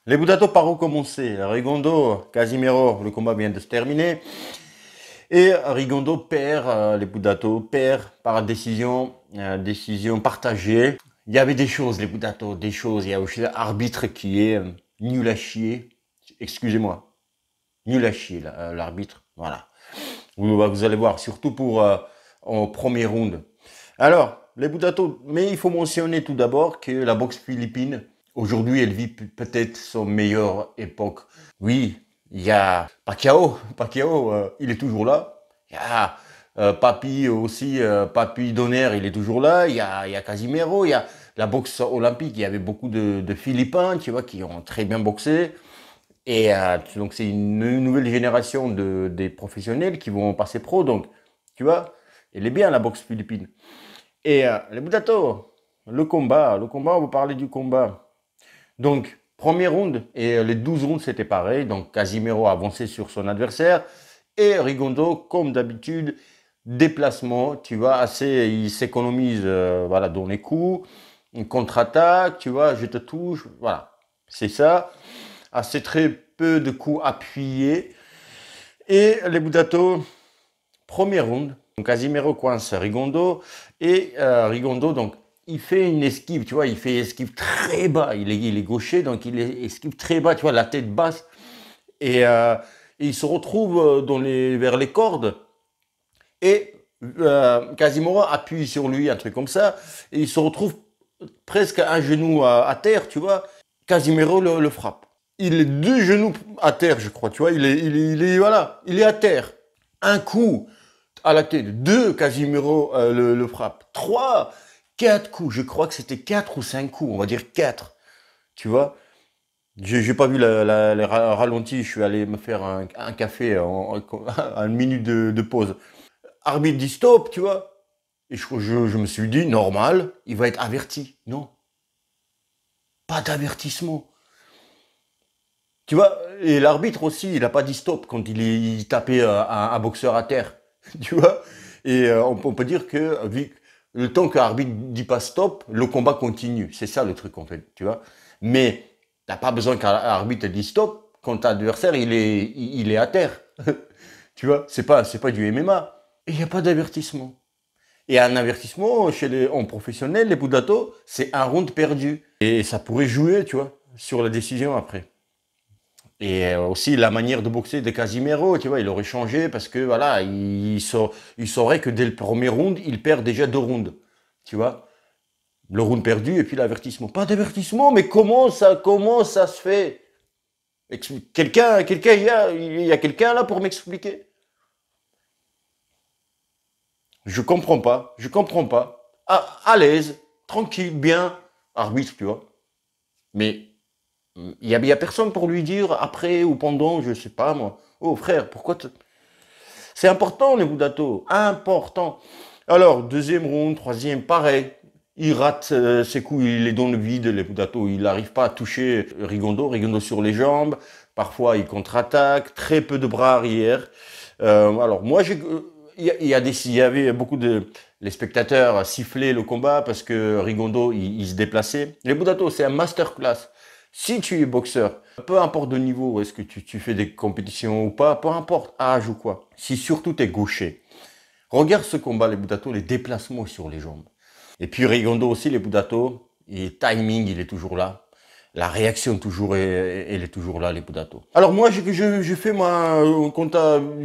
Les Budato par où commencer? Rigondo, Casimiro, le combat vient de se terminer. Et Rigondo perd, les Budato perd par décision, décision partagée. Il y avait des choses, les Budato, des choses. Il y a aussi l'arbitre qui est nul à chier. Excusez-moi, nul à chier, l'arbitre. Voilà. Vous allez voir, surtout pour en premier round. Alors, les Budato, mais il faut mentionner tout d'abord que la boxe philippine, aujourd'hui, elle vit peut-être son meilleure époque. Oui, il y a Pacquiao, Pacquiao, il est toujours là. Il y a Papi aussi, Papi Donner, il est toujours là. Il y a Casimero, il y a la boxe olympique. Il y avait beaucoup de Philippins, tu vois, qui ont très bien boxé. Et donc c'est une nouvelle génération des professionnels qui vont passer pro. Donc, tu vois, elle est bien la boxe philippine. Et les Budato, le combat, on va parler du combat. Donc, premier round, et les 12 rounds, c'était pareil. Donc, Casimiro a avancé sur son adversaire. Et Rigondo, comme d'habitude, déplacement, tu vois, assez, il s'économise voilà, dans les coups. Une contre-attaque, tu vois, je te touche, voilà. C'est ça. Assez très peu de coups appuyés. Et les Budato, premier round. Donc, Casimiro coince Rigondo. Et Rigondo, donc, il fait une esquive, tu vois, il fait esquive très bas. Il est gaucher, donc il esquive très bas, tu vois, la tête basse. Et, il se retrouve vers les cordes. Et Casimiro appuie sur lui, un truc comme ça. Et il se retrouve presque un genou à terre, tu vois. Casimiro le frappe. Il est deux genoux à terre, je crois, tu vois. Voilà, il est à terre. Un coup à la tête. Deux, Casimiro le frappe. Trois, quatre coups. Je crois que c'était quatre ou cinq coups. On va dire quatre. Tu vois. J'ai pas vu les ralentis. Je suis allé me faire un café à une minute de pause. Arbitre dit stop, tu vois. Et je me suis dit, normal, il va être averti. Non, pas d'avertissement. Tu vois, et l'arbitre aussi, il n'a pas dit stop quand il tapait un boxeur à terre. Tu vois. Et on peut dire que le temps que l'arbitre dit pas stop, le combat continue. C'est ça le truc en fait, tu vois. Mais t'as pas besoin qu'un arbitre dise stop quand ton adversaire il est à terre. Tu vois, c'est pas du MMA. Et il n'y a pas d'avertissement. Et un avertissement en professionnel, les Budato, c'est un round perdu. Et ça pourrait jouer, tu vois, sur la décision après. Et aussi la manière de boxer de Casimero, tu vois, il aurait changé parce que voilà, il saurait que dès le premier round, il perd déjà deux rounds. Tu vois, le round perdu et puis l'avertissement. Pas d'avertissement, mais comment ça se fait? Il y a quelqu'un là pour m'expliquer? Je comprends pas, je comprends pas. Ah, à l'aise, tranquille, bien, arbitre, tu vois. Mais il y a personne pour lui dire après ou pendant, je sais pas moi. Oh frère, c'est important les Budato, important. Alors, deuxième round, troisième, pareil. Il rate ses coups, il est dans le vide, les Budato. Il n'arrive pas à toucher Rigondo sur les jambes. Parfois, il contre-attaque, très peu de bras arrière. Alors, moi, il y avait beaucoup de... Les spectateurs sifflaient le combat parce que Rigondo, il se déplaçait. Les Budato, c'est un masterclass. Si tu es boxeur, peu importe le niveau, est-ce que tu fais des compétitions ou pas, peu importe, âge ou quoi. Si surtout tu es gaucher, regarde ce combat, les Budato, les déplacements sur les jambes. Et puis Rigondo aussi, les Budato, et timing, il est toujours là. La réaction toujours, elle est toujours là, les Budato. Alors moi, je fais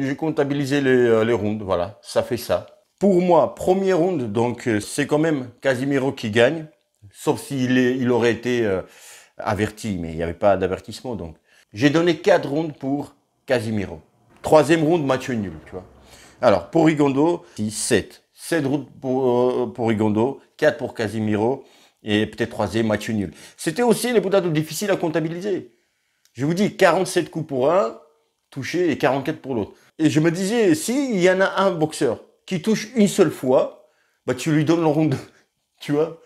j'ai comptabilisé les rounds, voilà, ça fait ça. Pour moi, premier round, donc c'est quand même Casimiro qui gagne, sauf il aurait été averti, mais il n'y avait pas d'avertissement, donc. J'ai donné 4 rounds pour Casimiro. Troisième round, match nul, tu vois. Alors, pour Rigondo, 7. 7 rounds pour Rigondo, 4 pour Casimiro, et peut-être troisième, match nul. C'était aussi les potatos difficiles à comptabiliser. Je vous dis, 47 coups pour un, touché, et 44 pour l'autre. Et je me disais, s'il y en a un boxeur qui touche une seule fois, bah tu lui donnes le round, tu vois.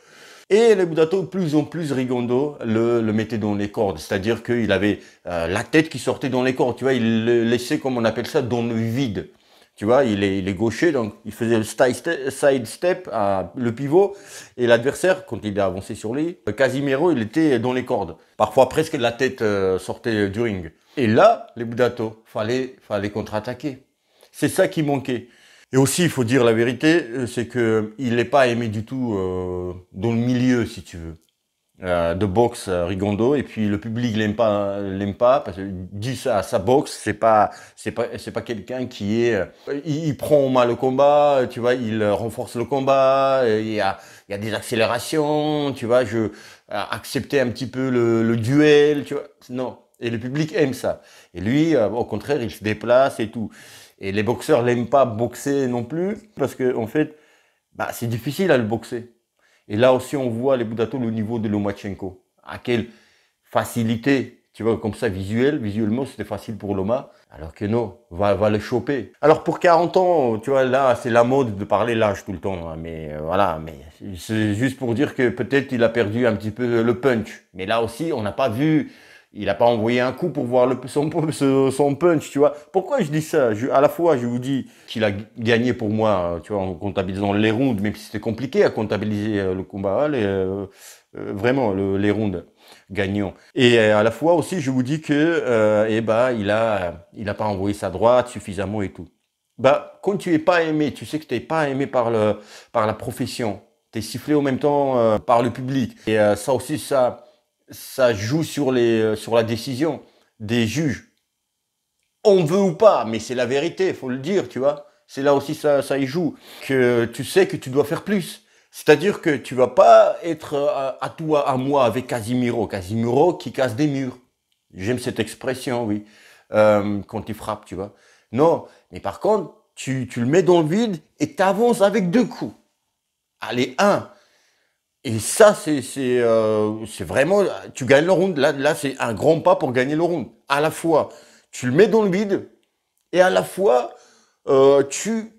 Et les Budato, plus en plus, Rigondo le mettait dans les cordes. C'est-à-dire qu'il avait la tête qui sortait dans les cordes. Tu vois, il le laissait, comme on appelle ça, dans le vide. Tu vois, il est gaucher, donc il faisait le side step, le pivot, et l'adversaire, quand il est avancé sur lui, Casimiro, il était dans les cordes. Parfois presque la tête sortait du ring. Et là, les Budato, fallait contre-attaquer. C'est ça qui manquait. Et aussi, il faut dire la vérité, c'est que il n'est pas aimé du tout dans le milieu, si tu veux. De boxe Rigondo, et puis le public l'aime pas parce que dit ça, sa boxe, c'est pas quelqu'un qui est, il prend en main le combat, tu vois, il renforce le combat, il y a des accélérations, tu vois, accepter un petit peu le duel, tu vois, non. Et le public aime ça. Et lui, au contraire, il se déplace et tout. Et les boxeurs l'aiment pas boxer non plus parce que en fait, bah, c'est difficile à le boxer. Et là aussi, on voit les Budato, le niveau de Lomachenko. À quelle facilité, tu vois, comme ça, visuellement, c'était facile pour Loma. Alors que non, va le choper. Alors pour 40 ans, tu vois, là, c'est la mode de parler l'âge tout le temps. Hein, mais voilà, mais c'est juste pour dire que peut-être il a perdu un petit peu le punch. Mais là aussi, on n'a pas vu, il n'a pas envoyé un coup pour voir son punch, tu vois. Pourquoi je dis ça? À la fois, je vous dis qu'il a gagné pour moi, tu vois, en comptabilisant les rounds, même si c'était compliqué à comptabiliser le combat, vraiment les rounds gagnants. Et à la fois aussi, je vous dis que il a pas envoyé sa droite suffisamment et tout. Bah, quand tu es pas aimé, tu sais que tu n'es pas aimé par la profession, tu es sifflé en même temps par le public. Et ça aussi, ça joue sur la décision des juges. On veut ou pas, mais c'est la vérité, faut le dire, tu vois. C'est là aussi ça y joue. Que tu sais que tu dois faire plus. C'est-à-dire que tu vas pas être à toi, à moi avec Casimiro. Casimiro qui casse des murs. J'aime cette expression, oui. Quand il frappe, tu vois. Non, mais par contre, tu le mets dans le vide et tu avances avec 2 coups. Allez, un. Et ça, c'est vraiment, tu gagnes le round. Là, c'est un grand pas pour gagner le round. À la fois, tu le mets dans le vide et à la fois, tu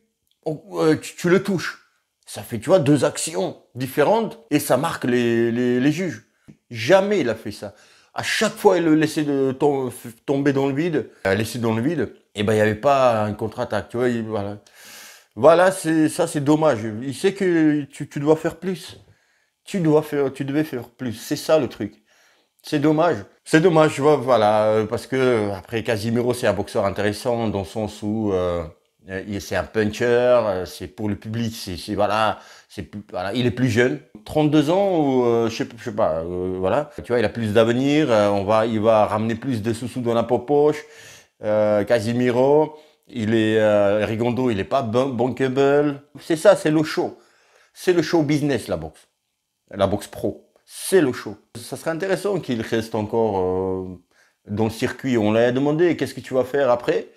le touches. Ça fait, tu vois, 2 actions différentes et ça marque les juges. Jamais il a fait ça. À chaque fois, il le laissait tomber dans le vide, laisser dans le vide, et ben, il n'y avait pas une contre-attaque, tu vois, voilà. Voilà, c'est dommage. Il sait que tu dois faire plus. Tu devais faire plus. C'est ça le truc. C'est dommage. C'est dommage, tu vois, voilà, parce que après Casimiro, c'est un boxeur intéressant dans le sens où c'est un puncher, c'est pour le public, voilà, voilà, il est plus jeune, 32 ans ou je sais pas, voilà, tu vois, il a plus d'avenir, il va ramener plus de sous dans la poche. Casimiro, Rigondo, il est pas bankable. C'est ça, c'est le show. C'est le show business, la boxe pro. C'est le show. Ça serait intéressant qu'il reste encore dans le circuit. On l'a demandé, qu'est-ce que tu vas faire après?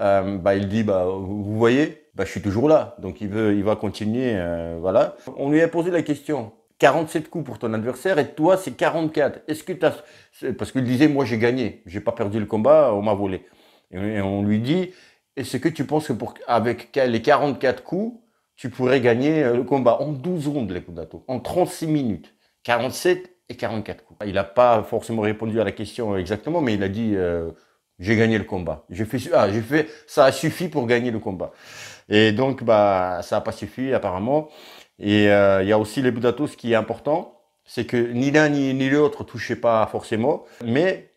Il dit, vous voyez, je suis toujours là. Donc il va continuer, voilà. On lui a posé la question. 47 coups pour ton adversaire et toi c'est 44. Est-ce que parce qu'il disait, moi j'ai gagné, j'ai pas perdu le combat, on m'a volé. Et on lui dit, est-ce que tu penses que avec les 44 coups, tu pourrais gagner le combat en 12 rounds, les Budato, en 36 minutes, 47 et 44 coups. Il n'a pas forcément répondu à la question exactement, mais il a dit j'ai gagné le combat. Ça a suffi pour gagner le combat. Et donc ça n'a pas suffi apparemment. Et il y a aussi les Budato, ce qui est important, c'est que ni l'un ni l'autre touchaient pas forcément, mais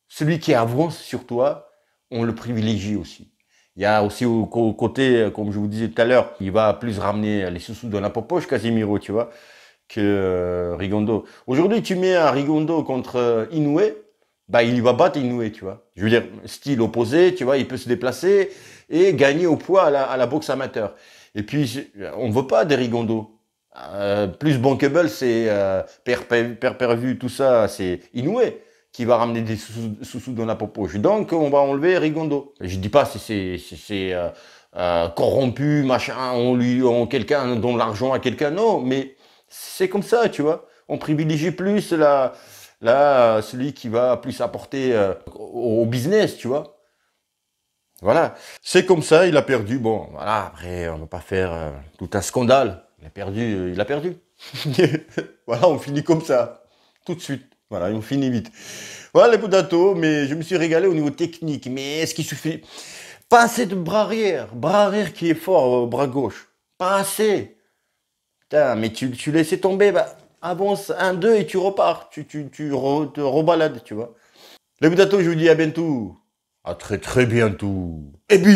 celui qui avance sur toi, on le privilégie aussi. Il y a aussi au côté, comme je vous disais tout à l'heure, il va plus ramener les sous dans la poche, Casimiro, tu vois, que Rigondo. Aujourd'hui, tu mets un Rigondo contre Inoue, il va battre Inoue, tu vois. Je veux dire, style opposé, tu vois, il peut se déplacer et gagner au poids à la boxe amateur. Et puis, on ne veut pas des Rigondo. Plus bankable, c'est per-view, tout ça, c'est Inoue qui va ramener des sous dans la poche. Donc, on va enlever Rigondo. Je dis pas si c'est corrompu, machin, quelqu'un donne l'argent à quelqu'un, non, mais c'est comme ça, tu vois. On privilégie plus celui qui va plus apporter au business, tu vois. Voilà, c'est comme ça, il a perdu. Bon, voilà, après, on ne va pas faire tout un scandale. Il a perdu, il a perdu. Voilà, on finit comme ça, tout de suite. Voilà, on finit vite. Voilà les Budato, mais je me suis régalé au niveau technique. Mais est-ce qu'il suffit? Pas assez de bras arrière qui est fort au bras gauche. Pas assez. Putain, mais tu laissais tomber, bah, avance un 2 et tu repars. Te rebalades, tu vois. Les Budato, je vous dis à bientôt. À très très bientôt. Et puis